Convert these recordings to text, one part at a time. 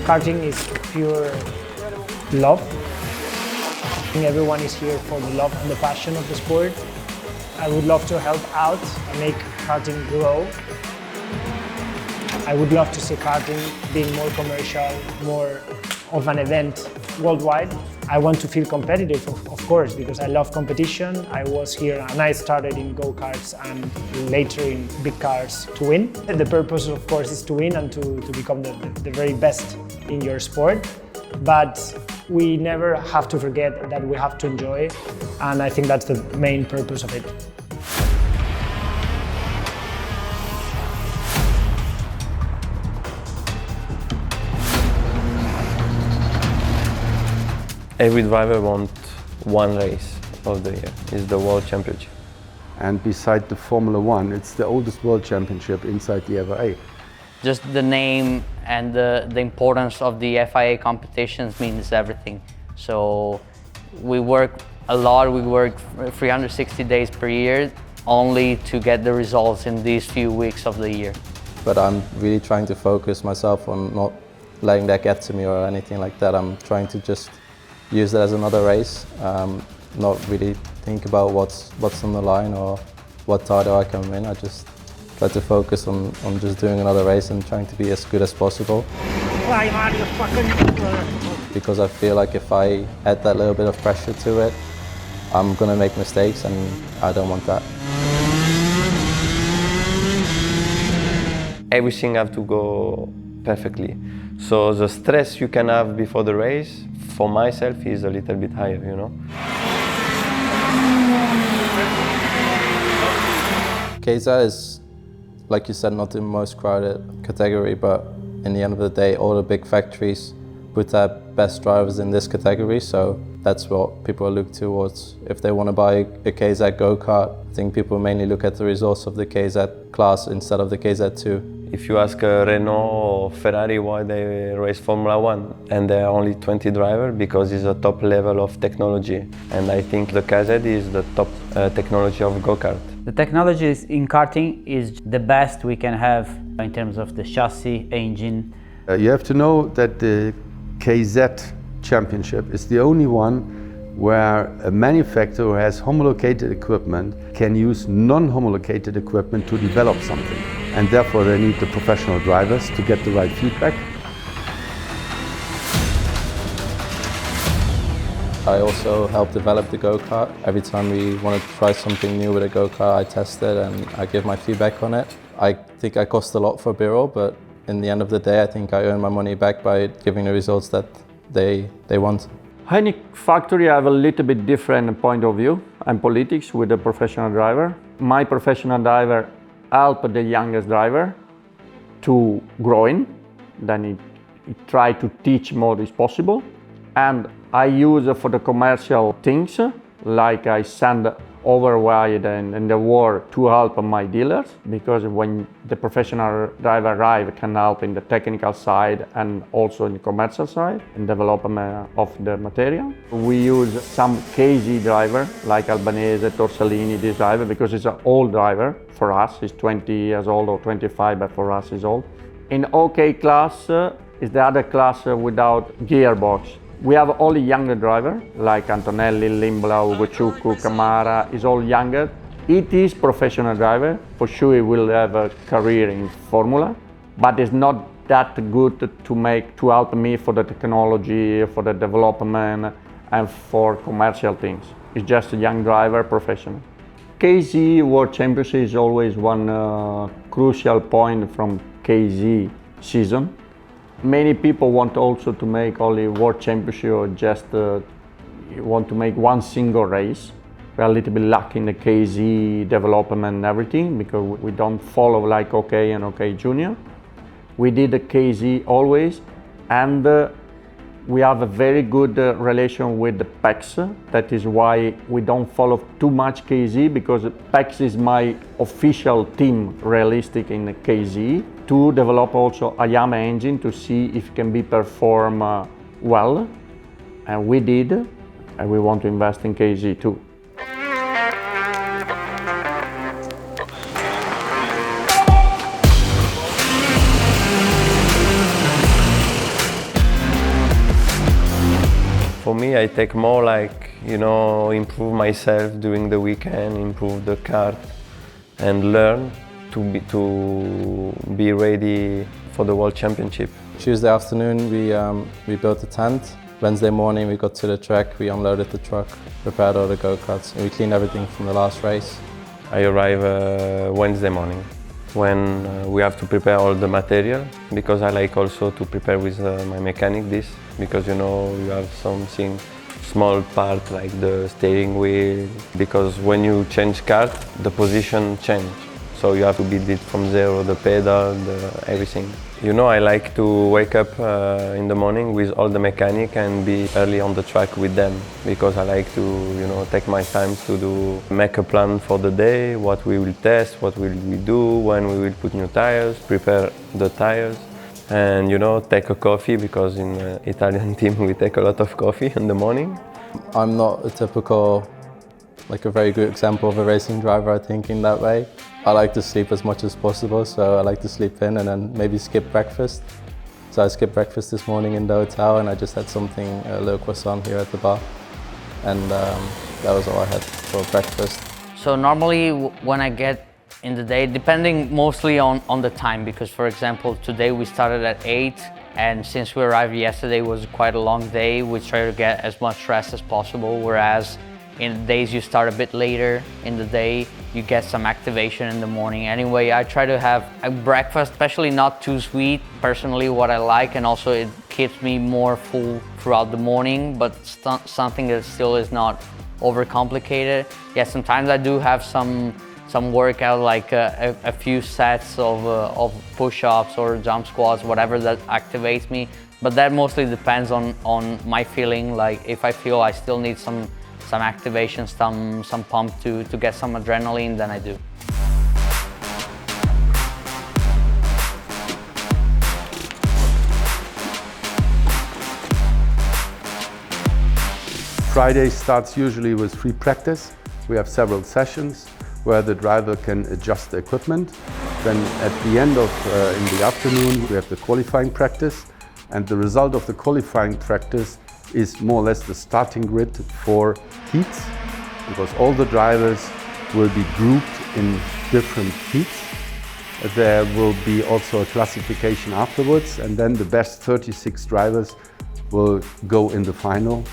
Karting is pure love. I think everyone is here for the love and the passion of the sport. I would love to help out and make karting grow. I would love to see karting being more commercial, more of an event worldwide. I want to feel competitive, of course, because I love competition. I was here and I started in go-karts and later in big cars to win. And the purpose, of course, is to win and to become the very best in your sport. But we never have to forget that we have to enjoy, and I think that's the main purpose of it. Every driver wants one race of the year. It's the World Championship. And beside the Formula One, it's the oldest World Championship inside the FIA. Just the name and the importance of the FIA competitions means everything. So we work a lot, we work 360 days per year only to get the results in these few weeks of the year. But I'm really trying to focus myself on not letting that get to me or anything like that. I'm trying to just use that as another race, not really think about what's on the line or what title I can win. I just try to focus on just doing another race and trying to be as good as possible. Because I feel like if I add that little bit of pressure to it, I'm going to make mistakes and I don't want that. Everything has to go perfectly. So the stress you can have before the race, for myself, is a little bit higher, you know. KZ is, like you said, not the most crowded category, but in the end of the day, all the big factories put their best drivers in this category, so that's what people look towards. If they want to buy a KZ go-kart, I think people mainly look at the results of the KZ class instead of the KZ2. If you ask Renault or Ferrari why they race Formula One, and there are only 20 drivers, because it's a top level of technology. And I think the KZ is the top technology of go-kart. The technology in karting is the best we can have in terms of the chassis, engine. You have to know that the KZ Championship is the only one where a manufacturer who has homologated equipment can use non-homologated equipment to develop something. And therefore they need the professional drivers to get the right feedback. I also help develop the go-kart. Every time we want to try something new with a go-kart, I test it and I give my feedback on it. I think I cost a lot for Birol, but in the end of the day, I think I earn my money back by giving the results that they want. Any factory have a little bit different point of view and politics with a professional driver. My professional driver help the youngest driver to grow in, then he try to teach more as possible. And I use for the commercial things, like I send overwide and the world to help my dealers, because when the professional driver arrive, can help in the technical side and also in the commercial side in development of the material. We use some KZ driver like Albanese, Torsellini, this driver, because it's an old driver for us. He's 20 years old or 25, but for us he's old. In OK class is the other class without gearbox. We have only younger drivers like Antonelli, Limblau, Ugochukwu, Camara, is all younger. It is professional driver. For sure he will have a career in Formula, but it's not that good to help me for the technology, for the development and for commercial things. It's just a young driver, professional. KZ World Championship is always one crucial point from KZ season. Many people want also to make only World Championship or just want to make one single race. We're a little bit lucky in the KZ development and everything, because we don't follow like OK and OK Junior. We did the KZ always, and we have a very good relation with the PEX. That is why we don't follow too much KZ, because PEX is my official team realistic in the KZ, to develop also a Yamaha engine to see if it can be perform well. And we did, and we want to invest in KZ too. For me, I take more like, you know, improve myself during the weekend, improve the kart, and learn to be ready for the World Championship. Tuesday afternoon, we built a tent. Wednesday morning, we got to the track, we unloaded the truck, prepared all the go-karts, and we cleaned everything from the last race. I arrive Wednesday morning when we have to prepare all the material, because I like also to prepare with my mechanic this, because you know you have something small part like the steering wheel, because when you change kart, the position change. So you have to build it from zero, the pedal, everything. You know, I like to wake up in the morning with all the mechanic and be early on the track with them, because I like to, you know, take my time to make a plan for the day, what we will test, what will we do, when we will put new tires, prepare the tires, and you know, take a coffee, because in Italian team we take a lot of coffee in the morning. I'm not a typical, like a very good example of a racing driver, I think, in that way. I like to sleep as much as possible, so I like to sleep in and then maybe skip breakfast. So I skipped breakfast this morning in the hotel and I just had something, a little croissant here at the bar. And that was all I had for breakfast. So normally when I get in the day, depending mostly on the time, because for example, today we started at 8, and since we arrived yesterday was quite a long day, we try to get as much rest as possible, whereas in days you start a bit later in the day, you get some activation in the morning. Anyway, I try to have a breakfast, especially not too sweet, personally what I like, and also it keeps me more full throughout the morning, but something that still is not overcomplicated. Yeah, sometimes I do have some workout, like a few sets of push-ups or jump squats, whatever that activates me, but that mostly depends on my feeling. Like if I feel I still need some activation, some pump to get some adrenaline, then I do. Friday starts usually with free practice. We have several sessions where the driver can adjust the equipment. Then at the end of in the afternoon we have the qualifying practice, and the result of the qualifying practice is more or less the starting grid for heats, because all the drivers will be grouped in different heats. There will be also a classification afterwards, and then the best 36 drivers will go in the final.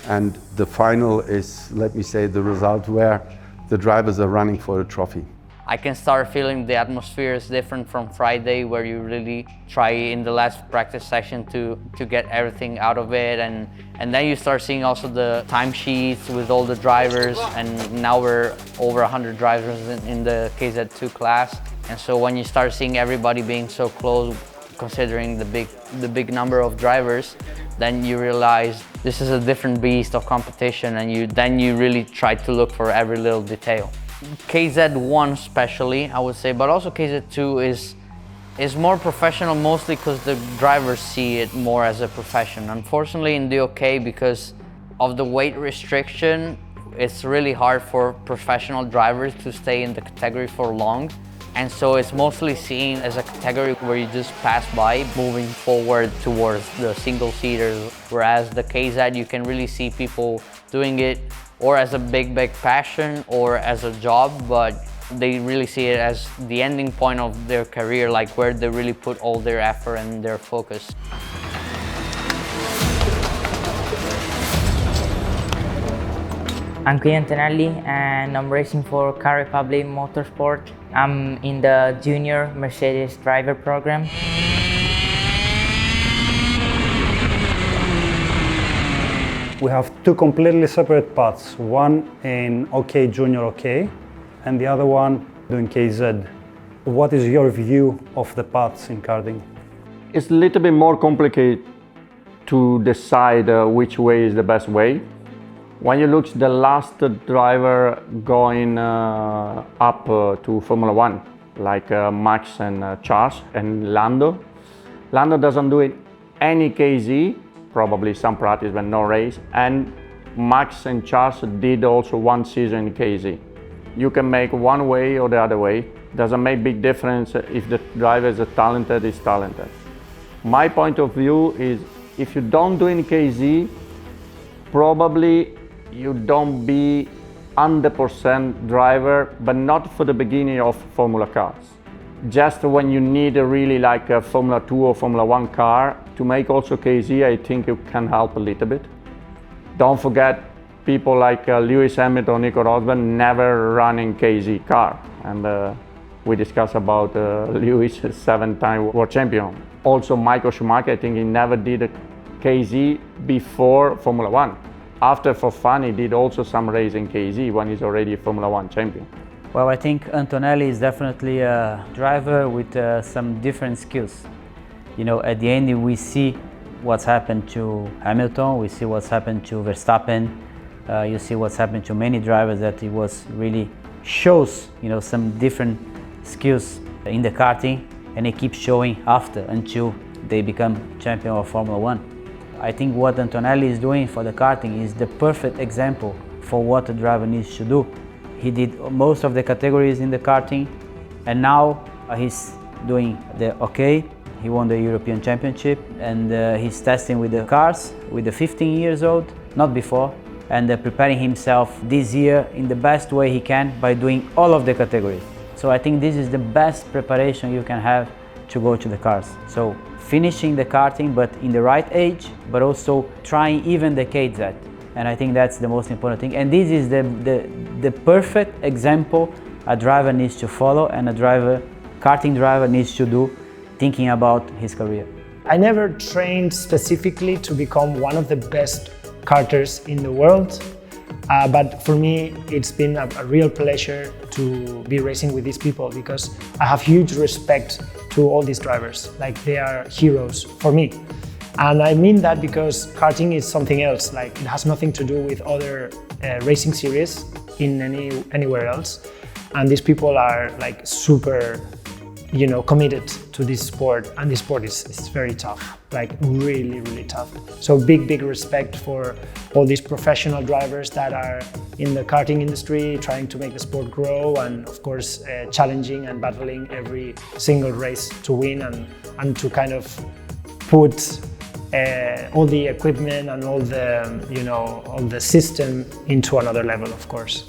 And the final is, let me say, the result where the drivers are running for a trophy. I can start feeling the atmosphere is different from Friday, where you really try in the last practice session to get everything out of it, and then you start seeing also the timesheets with all the drivers, and now we're over 100 drivers in the KZ2 class, and so when you start seeing everybody being so close, considering the big number of drivers, then you realize this is a different beast of competition, and then you really try to look for every little detail. KZ1 especially, I would say, but also KZ2 is more professional, mostly because the drivers see it more as a profession. Unfortunately in the OK, because of the weight restriction, it's really hard for professional drivers to stay in the category for long. And so it's mostly seen as a category where you just pass by, moving forward towards the single-seaters. Whereas the KZ, you can really see people doing it or as a big passion or as a job, but they really see it as the ending point of their career, like where they really put all their effort and their focus. I'm Qui Antonelli and I'm racing for Car Republic Motorsport. I'm in the Junior Mercedes Driver Program. We have two completely separate paths, one in OK Junior OK and the other one doing KZ. What is your view of the paths in karting? It's a little bit more complicated to decide which way is the best way. When you look at the last driver going up to Formula One, like Max and Charles and Lando doesn't do it any KZ, probably some practice but no race, and Max and Charles did also one season in KZ. You can make one way or the other way. Doesn't make big difference if the driver is talented, is talented. My point of view is if you don't do in KZ, probably you don't be 100% driver, but not for the beginning of Formula cars. Just when you need a really like a Formula 2 or Formula 1 car to make also KZ, I think it can help a little bit. Don't forget people like Lewis Hamilton, Nico Rosberg never running KZ car, and we discussed about Lewis, 7-time world champion. Also Michael Schumacher, I think he never did a KZ before Formula 1. After, for fun, he did also some racing KZ when he's already a Formula 1 champion. Well, I think Antonelli is definitely a driver with some different skills. You know, at the end we see what's happened to Hamilton, we see what's happened to Verstappen, you see what's happened to many drivers that it was really shows, you know, some different skills in the karting, and they keep showing after until they become champion of Formula 1. I think what Antonelli is doing for the karting is the perfect example for what a driver needs to do. He did most of the categories in the karting, and now he's doing the OK. He won the European Championship, and he's testing with the cars with the 15 years old, not before, and preparing himself this year in the best way he can by doing all of the categories. So I think this is the best preparation you can have to go to the cars. So finishing the karting, but in the right age, but also trying even the KZ. And I think that's the most important thing. And this is the perfect example a driver needs to follow, and a karting driver needs to do, thinking about his career. I never trained specifically to become one of the best karters in the world. But for me, it's been a real pleasure to be racing with these people, because I have huge respect to all these drivers. Like, they are heroes for me. And I mean that because karting is something else. Like, it has nothing to do with other racing series in anywhere else. And these people are like super, you know, committed to this sport, and this sport is very tough, like really, really tough. So big respect for all these professional drivers that are in the karting industry, trying to make the sport grow, and of course challenging and battling every single race to win, and to kind of put all the equipment and all the, you know, all the system into another level, of course.